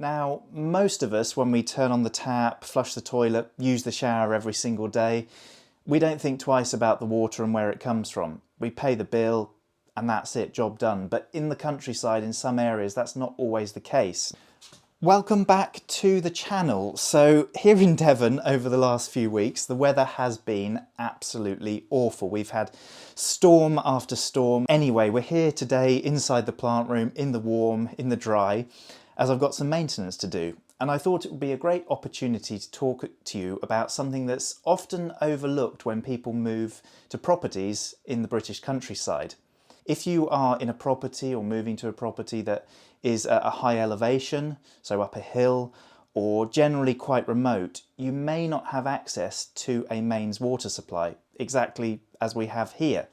Now, most of us, when we turn on the tap, flush the toilet, use the shower every single day, we don't think twice about the water and where it comes from. We pay the bill and that's it, job done. But in the countryside, in some areas, that's not always the case. Welcome back to the channel. So here in Devon over the last few weeks, the weather has been absolutely awful. We've had storm after storm. Anyway, we're here today inside the plant room, in the warm, in the dry, as I've got some maintenance to do. And I thought it would be a great opportunity to talk to you about something that's often overlooked when people move to properties in the British countryside. If you are in a property or moving to a property that is at a high elevation, so up a hill, or generally quite remote, you may not have access to a mains water supply, exactly as we have here.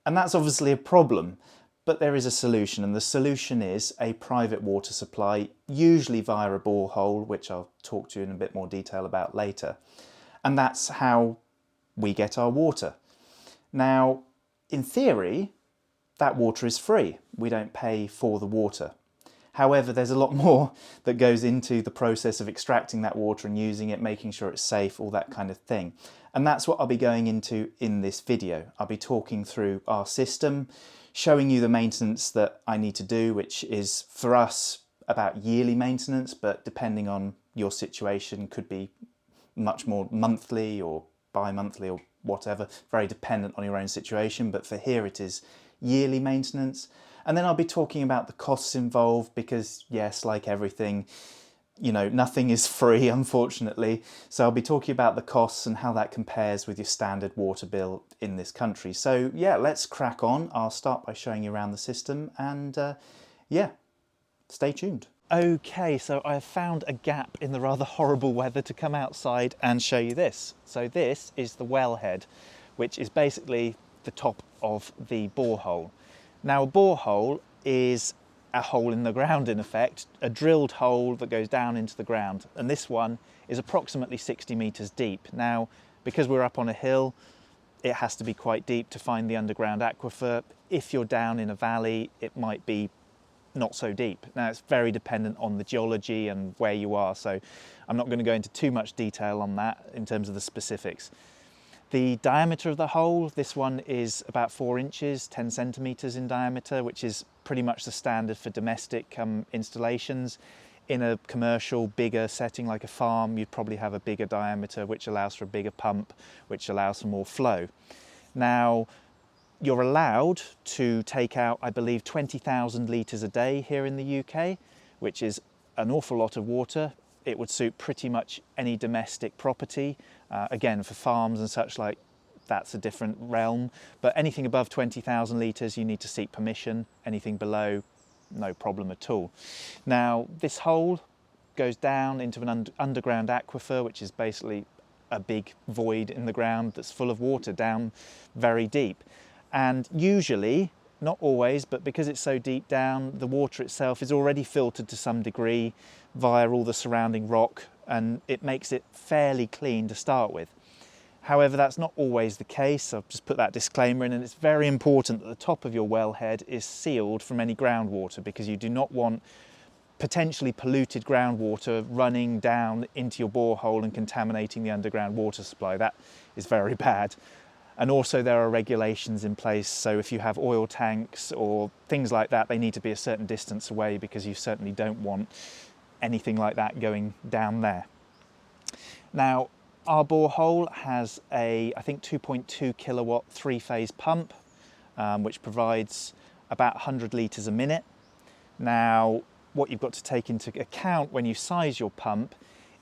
And that's obviously a problem, but there is a solution, and the solution is a private water supply, usually via a borehole, which I'll talk to you in a bit more detail about later. And that's how we get our water. Now, in theory, that water is free. We don't pay for the water. However, there's a lot more that goes into the process of extracting that water and using it, making sure it's safe, all that kind of thing. And that's what I'll be going into in this video. I'll be talking through our system, showing you the maintenance that I need to do, which is for us about yearly maintenance, but depending on your situation, could be much more monthly or bi-monthly or whatever, very dependent on your own situation. But for here it is yearly maintenance. And then I'll be talking about the costs involved because, yes, like everything, you know, nothing is free, unfortunately. So I'll be talking about the costs and how that compares with your standard water bill in this country. So yeah, let's crack on. I'll start by showing you around the system and yeah, stay tuned. Okay, so I have found a gap in the rather horrible weather to come outside and show you this. So this is the wellhead, which is basically the top of the borehole. Now, a borehole is a hole in the ground, in effect, a drilled hole that goes down into the ground. And this one is approximately 60 meters deep. Now, because we're up on a hill, it has to be quite deep to find the underground aquifer. If you're down in a valley, it might be not so deep. Now, it's very dependent on the geology and where you are, so I'm not going to go into too much detail on that in terms of the specifics. The diameter of the hole, this one is about 4 inches, 10 centimeters in diameter, which is pretty much the standard for domestic installations. In a commercial, bigger setting like a farm, you'd probably have a bigger diameter, which allows for a bigger pump, which allows for more flow. Now, you're allowed to take out, I believe, 20,000 litres a day here in the UK, which is an awful lot of water. It would suit pretty much any domestic property. Again, for farms and such like, that's a different realm. But anything above 20,000 litres, you need to seek permission. Anything below, no problem at all. Now, this hole goes down into an underground aquifer, which is basically a big void in the ground that's full of water down very deep. And usually, not always, but because it's so deep down, the water itself is already filtered to some degree via all the surrounding rock, and it makes it fairly clean to start with. However, that's not always the case. I'll just put that disclaimer in, and it's very important that the top of your wellhead is sealed from any groundwater, because you do not want potentially polluted groundwater running down into your borehole and contaminating the underground water supply. That is very bad. And also there are regulations in place, so if you have oil tanks or things like that, they need to be a certain distance away, because you certainly don't want anything like that going down there. Now, our borehole has a, I think, 2.2 kilowatt three-phase pump, which provides about 100 litres a minute. Now, what you've got to take into account when you size your pump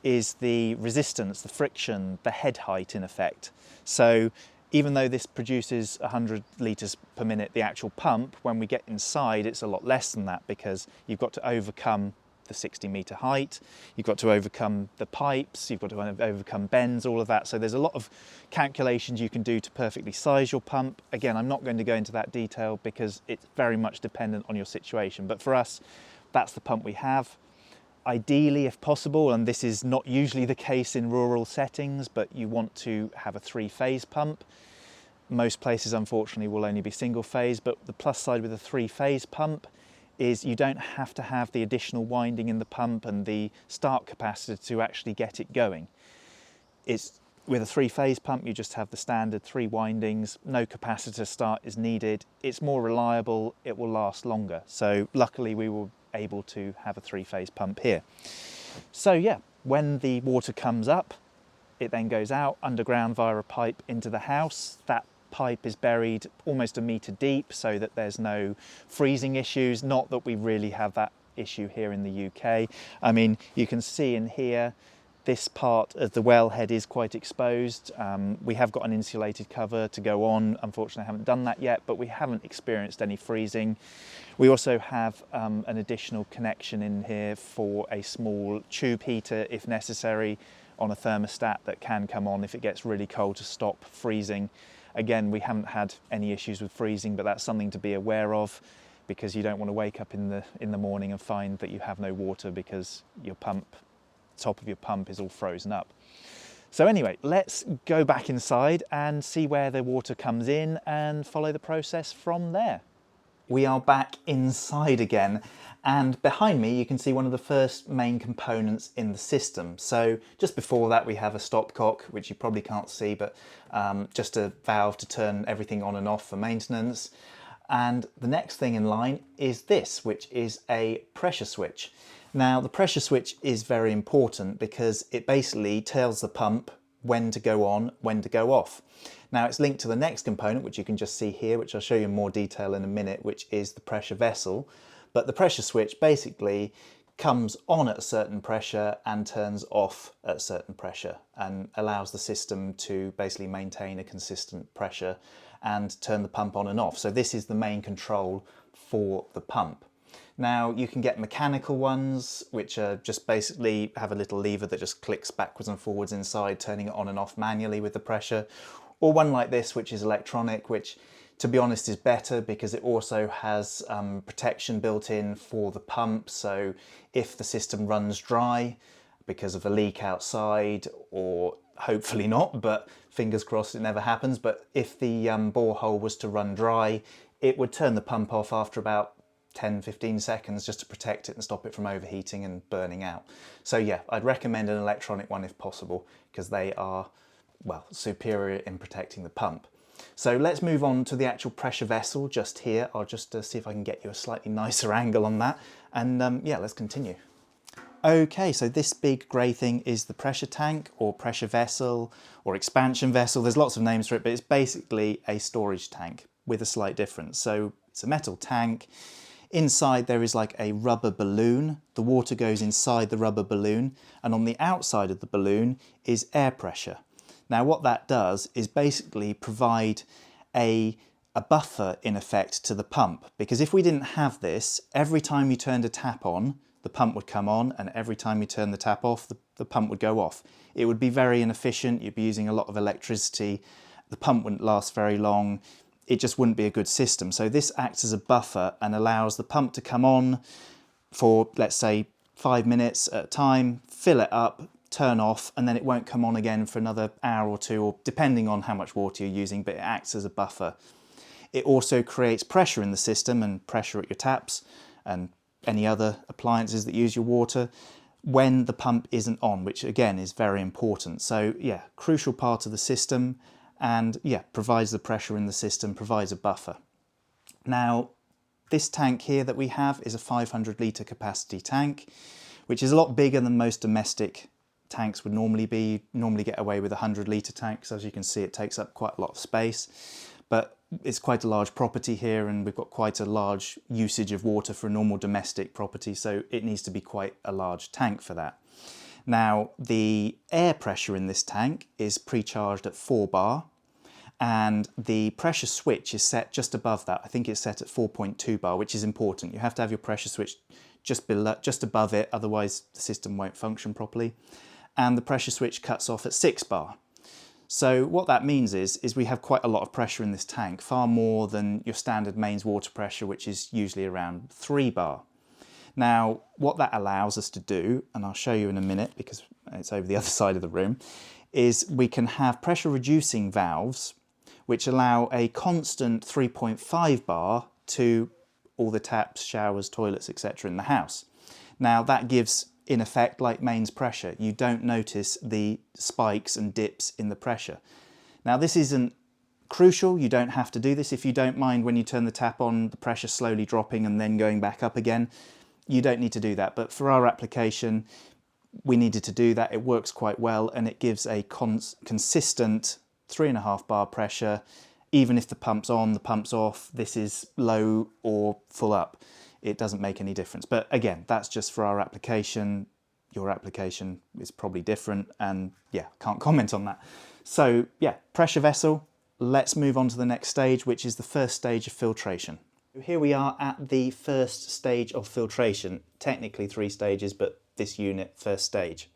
is the resistance, the friction, the head height in effect. So even though this produces 100 litres per minute, the actual pump, when we get inside, it's a lot less than that, because you've got to overcome the 60-metre height, you've got to overcome the pipes, you've got to overcome bends, all of that. So there's a lot of calculations you can do to perfectly size your pump. Again, I'm not going to go into that detail because it's very much dependent on your situation. But for us, that's the pump we have. Ideally, if possible, and this is not usually the case in rural settings, but you want to have a three-phase pump. Most places, unfortunately, will only be single phase, but the plus side with a three-phase pump is you don't have to have the additional winding in the pump and the start capacitor to actually get it going. It's with a 3-phase pump, you just have the standard 3 windings, no capacitor start is needed. It's more reliable, it will last longer. So luckily we were able to have a 3-phase pump here. So yeah, when the water comes up, it then goes out underground via a pipe into the house. That pipe is buried almost 1 metre deep so that there's no freezing issues. Not that we really have that issue here in the UK. I mean, you can see in here, this part of the wellhead is quite exposed. We have got an insulated cover to go on. Unfortunately, I haven't done that yet, but we haven't experienced any freezing. We also have an additional connection in here for a small tube heater, if necessary, on a thermostat that can come on if it gets really cold to stop freezing. Again, we haven't had any issues with freezing, but that's something to be aware of, because you don't want to wake up in the morning and find that you have no water because your top of your pump is all frozen up. So anyway, let's go back inside and see where the water comes in and follow the process from there. We are back inside again, and behind me you can see one of the first main components in the system. So just before that we have a stopcock, which you probably can't see, but just a valve to turn everything on and off for maintenance. And the next thing in line is this, which is a pressure switch. Now, the pressure switch is very important because it basically tells the pump when to go on, when to go off. Now, it's linked to the next component, which you can just see here, which I'll show you in more detail in a minute, which is the pressure vessel. But the pressure switch basically comes on at a certain pressure and turns off at a certain pressure, and allows the system to basically maintain a consistent pressure and turn the pump on and off. So this is the main control for the pump. Now, you can get mechanical ones, which are just basically have a little lever that just clicks backwards and forwards inside, turning it on and off manually with the pressure. Or one like this, which is electronic, which to be honest is better because it also has protection built in for the pump. So if the system runs dry because of a leak outside, or hopefully not, but fingers crossed it never happens, but if the borehole was to run dry, it would turn the pump off after about 10-15 seconds just to protect it and stop it from overheating and burning out. So yeah, I'd recommend an electronic one if possible, because they are, well, superior in protecting the pump. So let's move on to the actual pressure vessel just here. I'll just see if I can get you a slightly nicer angle on that, and yeah, let's continue. Okay, so this big grey thing is the pressure tank or pressure vessel or expansion vessel. There's lots of names for it, but it's basically a storage tank with a slight difference. So it's a metal tank. Inside there is like a rubber balloon. The water goes inside the rubber balloon, and on the outside of the balloon is air pressure. Now what that does is basically provide a buffer in effect to the pump, because if we didn't have this, every time you turned a tap on, the pump would come on, and every time you turn the tap off, the pump would go off. It would be very inefficient, you'd be using a lot of electricity, the pump wouldn't last very long, it just wouldn't be a good system. So this acts as a buffer and allows the pump to come on for, let's say, 5 minutes at a time, fill it up, turn off, and then it won't come on again for another hour or two, or depending on how much water you're using, but it acts as a buffer. It also creates pressure in the system and pressure at your taps and any other appliances that use your water when the pump isn't on, which again is very important. So yeah, crucial part of the system, and yeah, provides the pressure in the system, provides a buffer. Now, this tank here that we have is a 500 litre capacity tank, which is a lot bigger than most domestic tanks would normally be. You normally get away with 100 litre tanks. As you can see, it takes up quite a lot of space, but it's quite a large property here, and we've got quite a large usage of water for a normal domestic property, so it needs to be quite a large tank for that. Now, the air pressure in this tank is pre-charged at 4 bar, and the pressure switch is set just above that. I think it's set at 4.2 bar, which is important. You have to have your pressure switch just above it, otherwise the system won't function properly. And the pressure switch cuts off at 6 bar. So what that means is we have quite a lot of pressure in this tank, far more than your standard mains water pressure, which is usually around 3 bar. Now, what that allows us to do, and I'll show you in a minute because it's over the other side of the room, is we can have pressure reducing valves which allow a constant 3.5 bar to all the taps, showers, toilets, etc. in the house. Now that gives, in effect, like mains pressure. You don't notice the spikes and dips in the pressure. Now this isn't crucial, you don't have to do this. If you don't mind when you turn the tap on, the pressure slowly dropping and then going back up again, you don't need to do that. But for our application, we needed to do that. It works quite well and it gives a consistent 3.5 bar pressure. Even if the pump's on, the pump's off, this is low or full up, it doesn't make any difference. But again, that's just for our application. Your application is probably different and yeah, can't comment on that. So yeah, pressure vessel. Let's move on to the next stage, which is the first stage of filtration. Here we are at the first stage of filtration. Technically 3 stages, but this unit, first stage.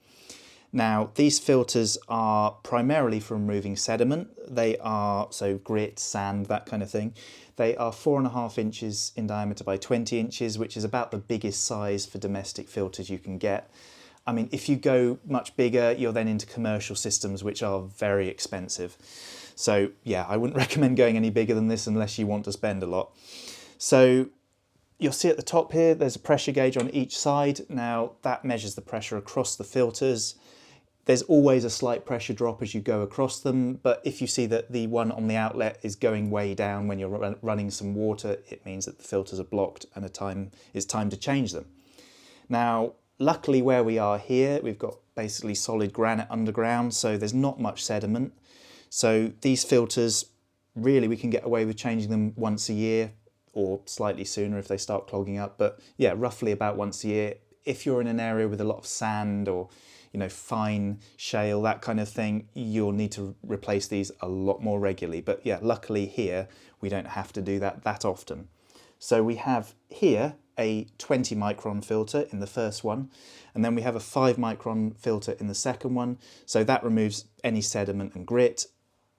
Now, these filters are primarily for removing sediment. They are, so grit, sand, that kind of thing. They are 4.5 inches in diameter by 20 inches, which is about the biggest size for domestic filters you can get. I mean, if you go much bigger, you're then into commercial systems, which are very expensive. So yeah, I wouldn't recommend going any bigger than this unless you want to spend a lot. So you'll see at the top here, there's a pressure gauge on each side. Now that measures the pressure across the filters. There's always a slight pressure drop as you go across them, but if you see that the one on the outlet is going way down when you're running some water, it means that the filters are blocked and it's time to change them. Now, luckily where we are here, we've got basically solid granite underground, so there's not much sediment. So these filters, really we can get away with changing them once a year or slightly sooner if they start clogging up, but yeah, roughly about once a year. If you're in an area with a lot of sand or fine shale, that kind of thing, you'll need to replace these a lot more regularly. But yeah, luckily here, we don't have to do that often. So we have here a 20 micron filter in the first one, and then we have a 5 micron filter in the second one. So that removes any sediment and grit.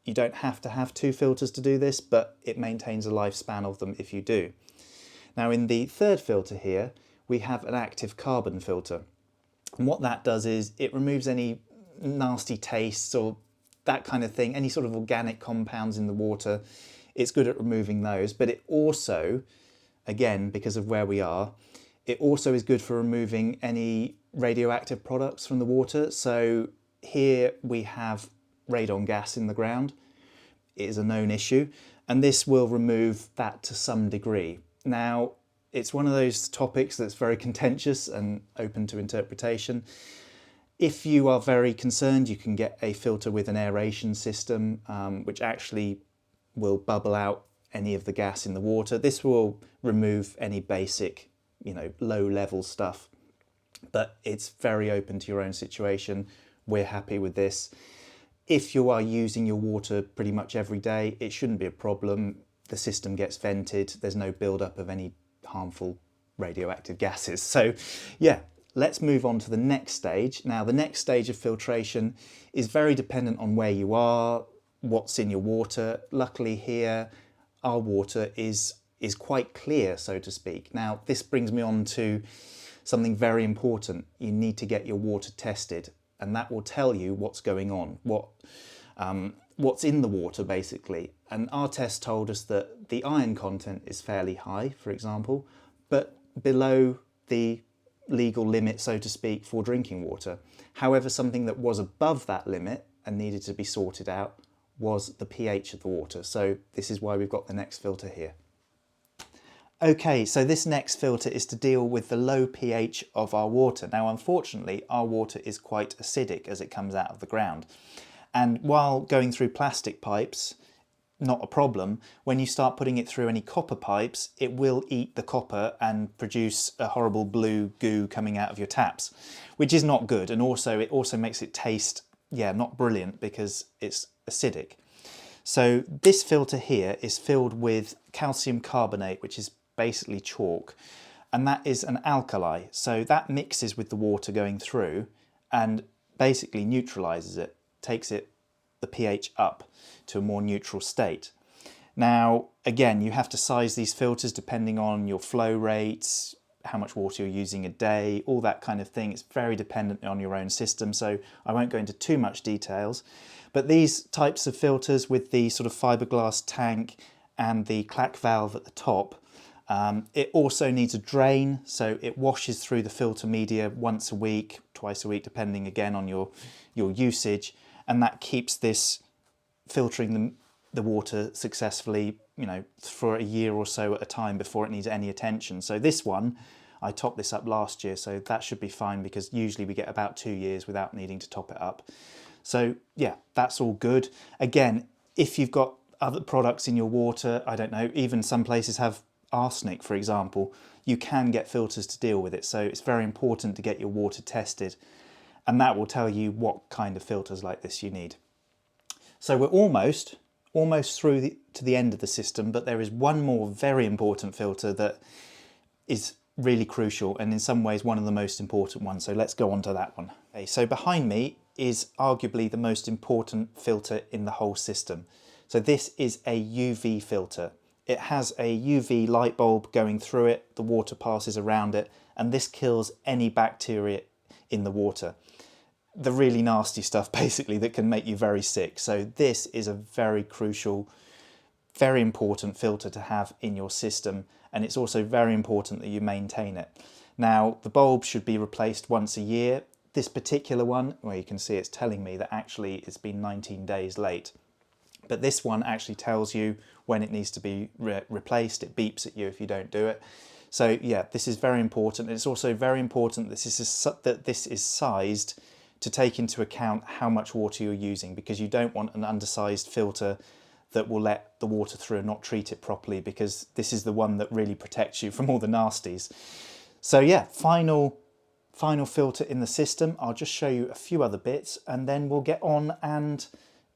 You don't have to have 2 filters to do this, but it maintains a lifespan of them if you do. Now in the third filter here, we have an active carbon filter. And what that does is it removes any nasty tastes or that kind of thing, any sort of organic compounds in the water. It's good at removing those, but it also, again, because of where we are, it also is good for removing any radioactive products from the water. So here we have radon gas in the ground. It is a known issue, and this will remove that to some degree. Now, it's one of those topics that's very contentious and open to interpretation. If you are very concerned, you can get a filter with an aeration system, which actually will bubble out any of the gas in the water. This will remove any basic, low-level stuff, but it's very open to your own situation. We're happy with this. If you are using your water pretty much every day, it shouldn't be a problem. The system gets vented. There's no build-up of any harmful radioactive gases. So yeah, let's move on to the next stage. Now the next stage of filtration is very dependent on where you are, what's in your water. Luckily here, our water is quite clear, so to speak. Now this brings me on to something very important. You need to get your water tested, and that will tell you what's going on, what's in the water basically. And our test told us that the iron content is fairly high, for example, but below the legal limit, so to speak, for drinking water. However, something that was above that limit and needed to be sorted out was the pH of the water. So this is why we've got the next filter here. Okay, so this next filter is to deal with the low pH of our water. Now, unfortunately, our water is quite acidic as it comes out of the ground. And while going through plastic pipes, not a problem, when you start putting it through any copper pipes, it will eat the copper and produce a horrible blue goo coming out of your taps, which is not good. And also, it also makes it taste, not brilliant because it's acidic. So this filter here is filled with calcium carbonate, which is basically chalk, and that is an alkali. So that mixes with the water going through and basically neutralizes it, takes the pH up to a more neutral state. Now, again, you have to size these filters depending on your flow rates, how much water you're using a day, all that kind of thing. It's very dependent on your own system, so I won't go into too much details. But these types of filters with the sort of fiberglass tank and the clack valve at the top, It also needs a drain, so it washes through the filter media once a week, twice a week, depending again on your usage, and that keeps this filtering the water successfully, you know, for a year or so at a time before it needs any attention. So this one, I topped this up last year, so that should be fine, because usually we get about 2 years without needing to top it up. So yeah, that's all good. Again, if you've got other products in your water, I don't know, even some places have arsenic, for example, you can get filters to deal with it. So it's very important to get your water tested, and that will tell you what kind of filters like this you need. So we're almost through to the end of the system, but there is one more very important filter that is really crucial, and in some ways one of the most important ones. So let's go on to that one. Okay, so behind me is arguably the most important filter in the whole system. So this is a UV filter. It has a UV light bulb going through it, the water passes around it, and this kills any bacteria in the water. The really nasty stuff, basically, that can make you very sick. So this is a very crucial, very important filter to have in your system, and it's also very important that you maintain it. Now, the bulb should be replaced once a year. This particular one, well, you can see it's telling me that actually it's been 19 days late. But this one actually tells you when it needs to be replaced. It beeps at you if you don't do it. So yeah, this is very important. It's also very important that this is sized to take into account how much water you're using, because you don't want an undersized filter that will let the water through and not treat it properly, because this is the one that really protects you from all the nasties. So yeah, final filter in the system. I'll just show you a few other bits and then we'll get on and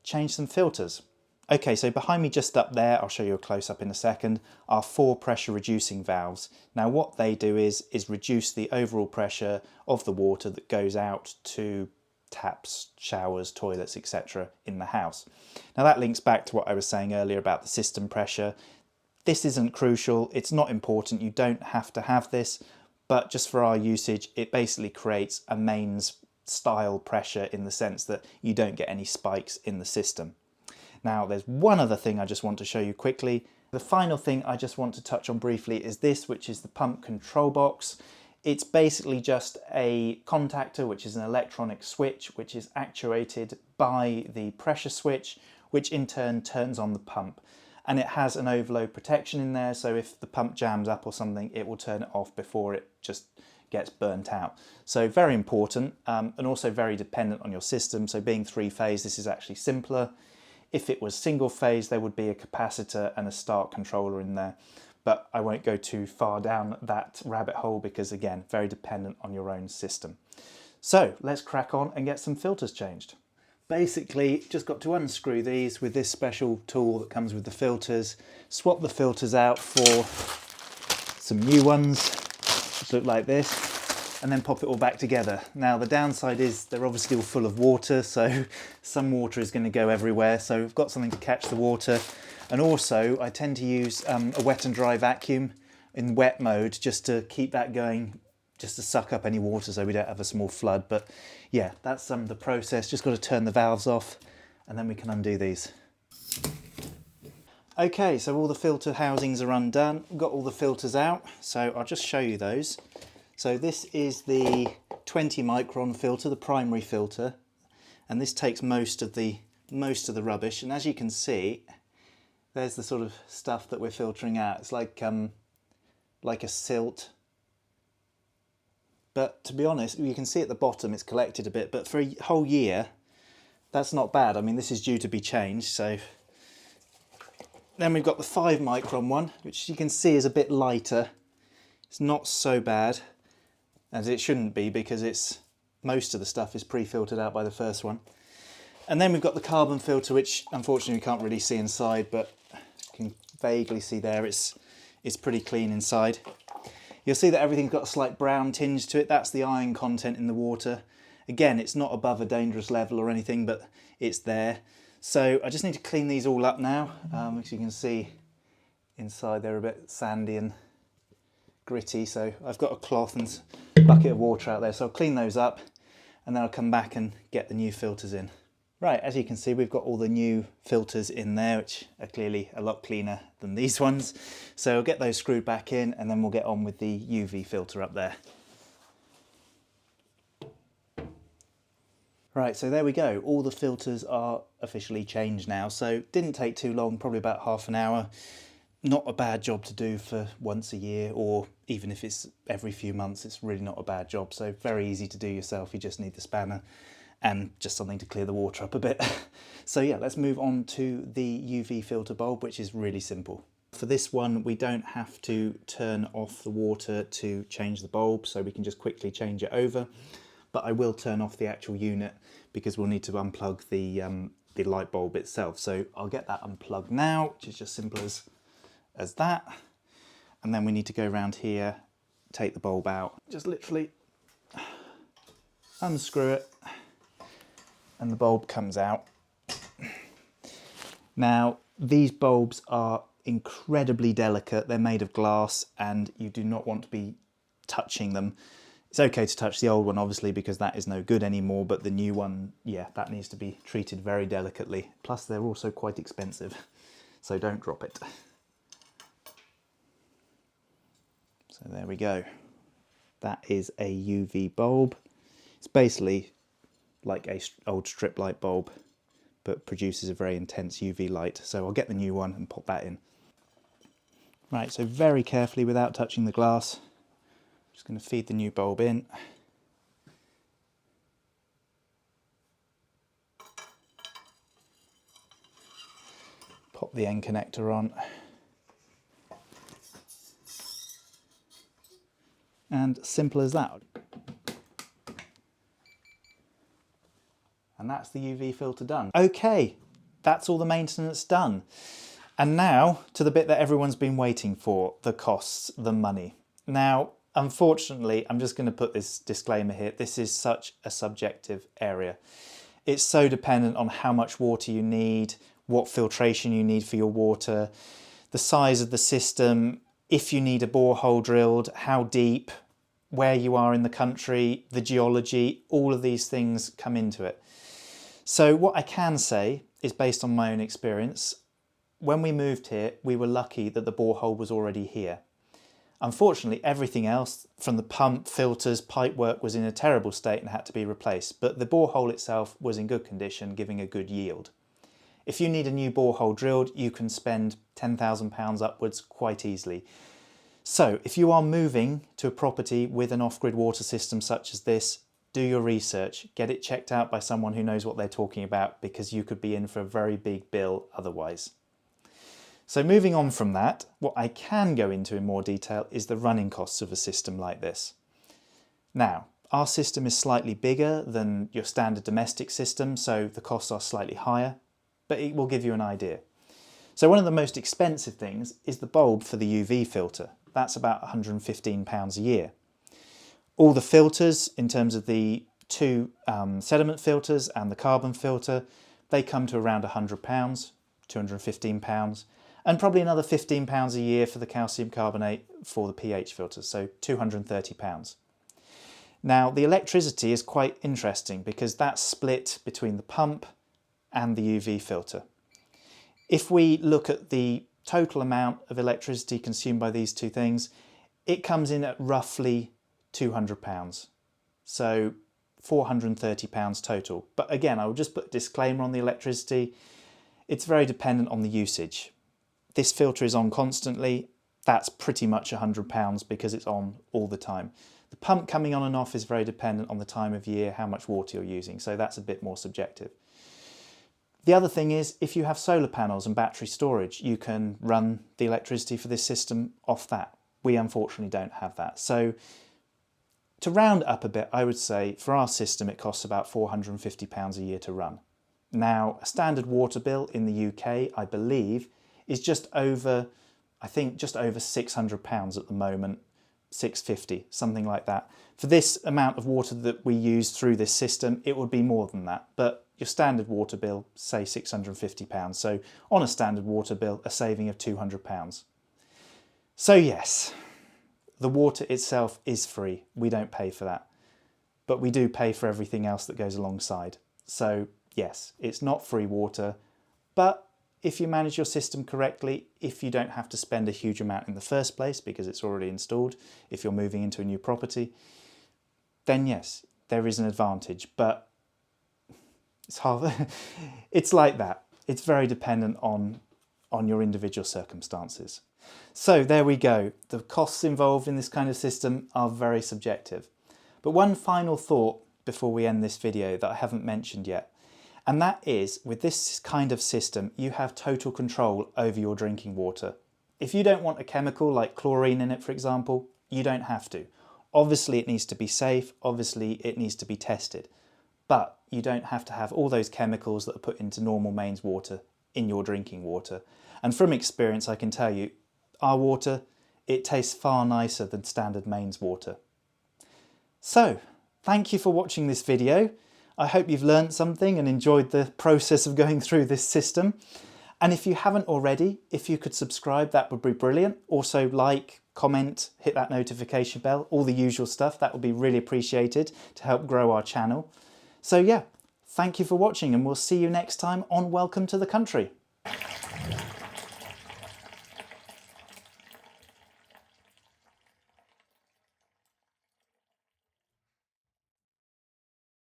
change some filters. Okay, so behind me just up there, I'll show you a close-up in a second, are 4 pressure reducing valves. Now what they do is reduce the overall pressure of the water that goes out to taps, showers, toilets, etc. in the house. Now that links back to what I was saying earlier about the system pressure. This isn't crucial, it's not important, you don't have to have this, but just for our usage, it basically creates a mains style pressure in the sense that you don't get any spikes in the system. Now there's one other thing I just want to show you quickly. The final thing I just want to touch on briefly is this, which is the pump control box. It's basically just a contactor, which is an electronic switch, which is actuated by the pressure switch, which in turn turns on the pump. And it has an overload protection in there, so if the pump jams up or something, it will turn it off before it just gets burnt out. So very important, and also very dependent on your system. So being 3-phase, this is actually simpler. If it was single phase, there would be a capacitor and a start controller in there, but I won't go too far down that rabbit hole because again, very dependent on your own system. So let's crack on and get some filters changed. Basically, just got to unscrew these with this special tool that comes with the filters, swap the filters out for some new ones, which look like this, and then pop it all back together. Now the downside is they're obviously all full of water, so some water is going to go everywhere, so we've got something to catch the water. And also I tend to use a wet and dry vacuum in wet mode just to keep that going, just to suck up any water so we don't have a small flood. But yeah, that's the process. Just got to turn the valves off and then we can undo these. Okay, so all the filter housings are undone. We've got all the filters out, so I'll just show you those. So this is the 20 micron filter, the primary filter, and this takes most of the rubbish. And as you can see, there's the sort of stuff that we're filtering out. It's like a silt. But to be honest, you can see at the bottom it's collected a bit, but for a whole year, that's not bad. I mean, this is due to be changed, so. Then we've got the 5 micron one, which you can see is a bit lighter. It's not so bad, as it shouldn't be, because most of the stuff is pre-filtered out by the first one. And then we've got the carbon filter, which unfortunately we can't really see inside, but you can vaguely see there it's pretty clean inside. You'll see that everything's got a slight brown tinge to it. That's the iron content in the water. Again, it's not above a dangerous level or anything, but it's there. So I just need to clean these all up now. As you can see inside, they're a bit sandy and gritty. So I've got a cloth and a bucket of water out there. So I'll clean those up and then I'll come back and get the new filters in. Right, as you can see, we've got all the new filters in there, which are clearly a lot cleaner than these ones. So I'll get those screwed back in and then we'll get on with the UV filter up there. Right, so there we go. All the filters are officially changed now. So didn't take too long, probably about half an hour. Not a bad job to do for once a year, or even if it's every few months, it's really not a bad job. So very easy to do yourself. You just need the spanner and just something to clear the water up a bit. So yeah, let's move on to the UV filter bulb, which is really simple. For this one, we don't have to turn off the water to change the bulb, so we can just quickly change it over. But I will turn off the actual unit because we'll need to unplug the light bulb itself. So I'll get that unplugged now, which is just simple as that. And then we need to go around here, take the bulb out, just literally unscrew it, and the bulb comes out. Now, these bulbs are incredibly delicate. They're made of glass and you do not want to be touching them. It's okay to touch the old one, obviously, because that is no good anymore, but the new one, yeah, that needs to be treated very delicately. Plus, they're also quite expensive, so don't drop it. So there we go. That is a UV bulb. It's basically like a old strip light bulb, but produces a very intense UV light. So I'll get the new one and pop that in. Right, so very carefully without touching the glass, just going to feed the new bulb in. Pop the end connector on. And simple as that. And that's the UV filter done. Okay, that's all the maintenance done. And now to the bit that everyone's been waiting for, the costs, the money. Now, unfortunately, I'm just going to put this disclaimer here. This is such a subjective area. It's so dependent on how much water you need, what filtration you need for your water, the size of the system, if you need a borehole drilled, how deep, where you are in the country, the geology, all of these things come into it. So what I can say is based on my own experience. When we moved here, we were lucky that the borehole was already here. Unfortunately, everything else from the pump, filters, pipework was in a terrible state and had to be replaced, but the borehole itself was in good condition, giving a good yield. If you need a new borehole drilled, you can spend £10,000 upwards quite easily. So if you are moving to a property with an off-grid water system such as this, do your research, get it checked out by someone who knows what they're talking about, because you could be in for a very big bill otherwise. So moving on from that, what I can go into in more detail is the running costs of a system like this. Now, our system is slightly bigger than your standard domestic system, so the costs are slightly higher, but it will give you an idea. So one of the most expensive things is the bulb for the UV filter. That's about £115 a year. All the filters, in terms of the two sediment filters and the carbon filter, they come to around £100, £215, and probably another £15 a year for the calcium carbonate for the pH filters, so £230. Now, the electricity is quite interesting because that's split between the pump and the UV filter. If we look at the total amount of electricity consumed by these two things, it comes in at roughly £200. So £430 total. But again, I will just put a disclaimer on the electricity. It's very dependent on the usage. This filter is on constantly. That's pretty much £100 because it's on all the time. The pump coming on and off is very dependent on the time of year, how much water you're using. So that's a bit more subjective. The other thing is, if you have solar panels and battery storage, you can run the electricity for this system off that. We unfortunately don't have that. So to round up a bit, I would say for our system, it costs about £450 a year to run. Now, a standard water bill in the UK, I believe, is just over £600 at the moment, 650, something like that. For this amount of water that we use through this system, it would be more than that. But your standard water bill, say £650. So on a standard water bill, a saving of £200. So yes, the water itself is free. We don't pay for that. But we do pay for everything else that goes alongside. So Yes, it's not free water, but if you manage your system correctly, if you don't have to spend a huge amount in the first place because it's already installed, if you're moving into a new property, then yes, there is an advantage, but it's hard. It's like that. It's very dependent on your individual circumstances. So there we go. The costs involved in this kind of system are very subjective. But one final thought before we end this video that I haven't mentioned yet, and that is, with this kind of system, you have total control over your drinking water. If you don't want a chemical like chlorine in it, for example, you don't have to. Obviously it needs to be safe, obviously it needs to be tested, but you don't have to have all those chemicals that are put into normal mains water in your drinking water. And from experience I can tell you, our water, it tastes far nicer than standard mains water. So, thank you for watching this video. I hope you've learned something and enjoyed the process of going through this system. And if you haven't already, if you could subscribe, that would be brilliant. Also like, comment, hit that notification bell, all the usual stuff. That would be really appreciated to help grow our channel. So yeah, thank you for watching and we'll see you next time on Welcome to the Country.